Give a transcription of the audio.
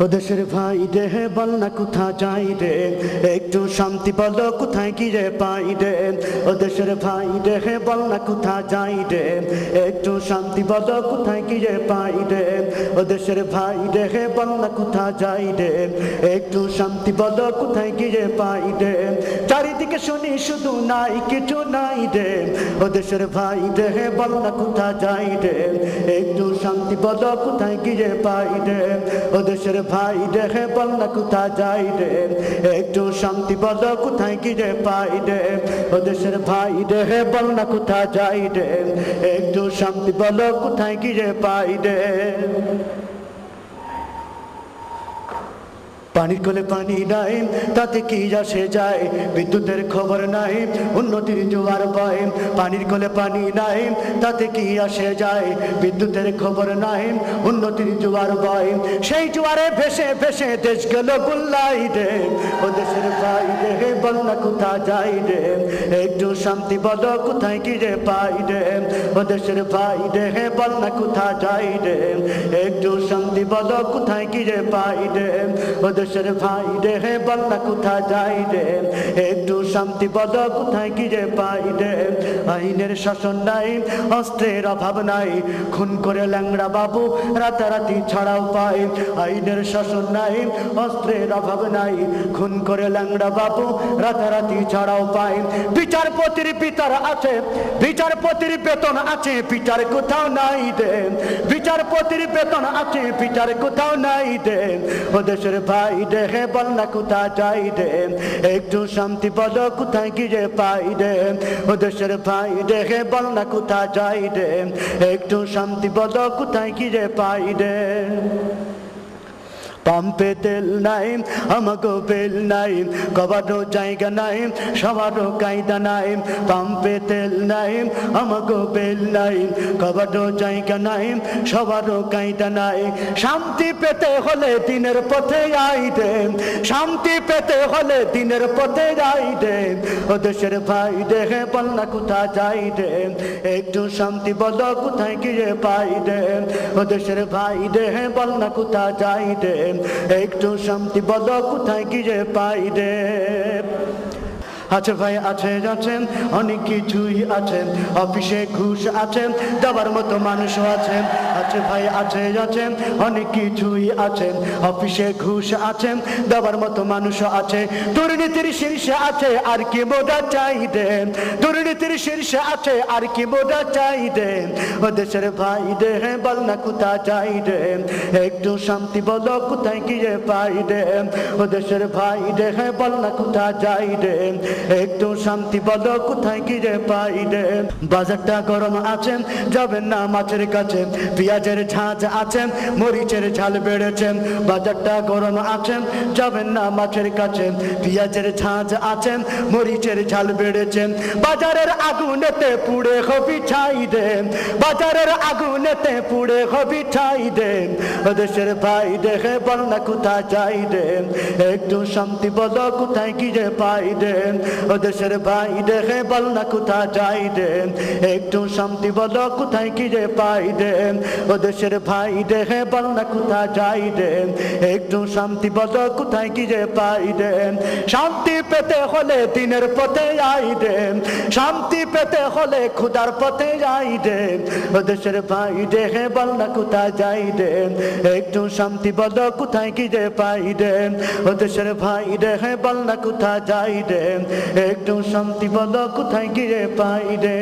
ও দেশের ভাই রে বল না কোথা যাই রে, একটু শান্তি বলো কোথায় কি রে পাই রে। ও দেশের ভাই রে বল না কোথা যাই রে, একটু শান্তি বলো কোথায় কি রে পাই রে। ও দেশের ভাই রে বল না কোথা যাই রে, একটু শান্তি বলো কোথায় কি রে পাই রে। চারিদিকে শুনি শুধু নাই কিছু নাই রে। ও দেশের ভাই রে বল না কোথা যাই রে, একটু শান্তি বলো কোথায় কি রে পাই রে। ও দেশের ভাই রে বল না কোথা যাই রে, একটু শান্তি বলো কোথায় কি রে পাই রে। ও দেশের ভাই রে বল না কোথা যাই রে, একটু শান্তি বলো কোথায় কি রে পাই রে। পানির কোলে পানি নাই তাতে কি আসে যায়, বিদ্যুতের খবর নাই উন্নতির জোয়ার বয়। পানির কোলে পানি নাই তাতে কি আসে যায়, বিদ্যুতের খবর নাই উন্নতির জোয়ার বয়। সেই জোয়ারে ভেসে ভেসে দেশ গেল গুল্লাই রে। ও দেশের ভাই রে বল না কোথা যাই রে, একটু শান্তি বলো কোথায় কি রে পাই রে। ও দেশের ভাই রে বল না কোথা যাই রে, একটু শান্তি বলো কোথায় কি রে পাই রে। ও দেশের ভাই রে বল না কোথা যাই রে, একটু শান্তি বলো কোথায় কি রে পাই রে। আইনের শাসন নাই অস্ত্রের অভাব নাই, খুন করে ল্যাংড়া বাবু রাতারাতি ছাড়াও পাই। আইনের শাসন নাই অস্ত্রের অভাব নাই, খুন করে ল্যাংড়া বাবু রাতারাতি ছাড়াও পাই। বিচারপতির পিতার আছে, বিচারপতির বেতন আছে, বিচার কোথাও নাই রে। বিচারপতির বেতন আছে, বিচার কোথাও নাই রে। ও দেশের ভাই রে বল না কোথা যাই রে, একটু শান্তি বলো কোথায় কি রে পাই রে। ও দেশের ভাই রে বল না কোথা যাই রে, একটু শান্তি বলো কোথায় কি রে পাই রে। পাম্পে তেল নাই আমাগো বেল নাই, কবারও জায়গা নাই সবারও কায়দা নাই। পাম্পে তেল নাই আমাগো বেল নাই, কবারও জায়গা নাই সবারও কায়দা নাই। শান্তি পেতে হলে দিনের পথে আই রে, শান্তি পেতে হলে দিনের পথে আই রে। ও দেশের ভাই রে বল না কোথা যাই রে, একটু শান্তি বলো কোথায় কি রে পাই রে। ও দেশের ভাই রে বল না কোথা যাই রে, একটু শান্তি বলো কোথায় কি রে পাই রে। আছে ভাই আছে আছেন অনেক কিছুই আছেন, অফিসে ঘুষ আছেন দেওয়ার মতো মানুষও আছেন। আছে ভাই আছে আছেন অনেক কিছুই আছেন, অফিসে ঘুষ আছেন দেওয়ার মতো মানুষও আছে। দুর্নীতির শীর্ষে আছে আর কি মোটা চাই দেন, দুর্নীতির শীর্ষে আছে আর কি মোটা চাই দেন। ও দেশের ভাই রে বল না কোথা যাই রে, একটু শান্তি বলো কোথায় কি রে পাই রে। ও দেশের ভাই রে বল না কোথা যাই রে, একটু শান্তি বলো কোথায় কি রে পাই রে। বাজারটা গরম আছে যাবেন না মাছের কাছে, পেঁয়াজের ঝাঁঝ আছে মরিচের ঝাল বেড়েছে। বাজারটা গরম আছে যাবেন না মাছের কাছে, পেঁয়াজের ঝাঁঝ আছে মরিচের ঝাল বেড়েছে। বাজারের আগুনেতে পুড়ে হবি ছাই রে, বাজারের আগুনেতে পুড়ে হবি ছাই রে। ও দেশের ভাই রে বল না কোথা যাই রে, একটু শান্তি বলো কোথায় কি রে পাই রে। ও দেশের ভাই রে বল না কোথা যাই রে, একটু শান্তি বলো কোথায় কি রে পাই রে। ও দেশের ভাই রে বল না কোথা যাই রে, একটু শান্তি বলো কোথায় কি রে পাই রে। শান্তি পেতে হলে দিনের পথে আই রে, শান্তি পেতে হলে খুদার পথে যাই রে। ও দেশের ভাই রে বল না কোথা যাই রে, একটু শান্তি বলো কোথায় কি রে পাই রে। ও দেশের ভাই রে বল না কোথা যাই রে, একটু শান্তি বলো কোথায় কি রে পাই রে।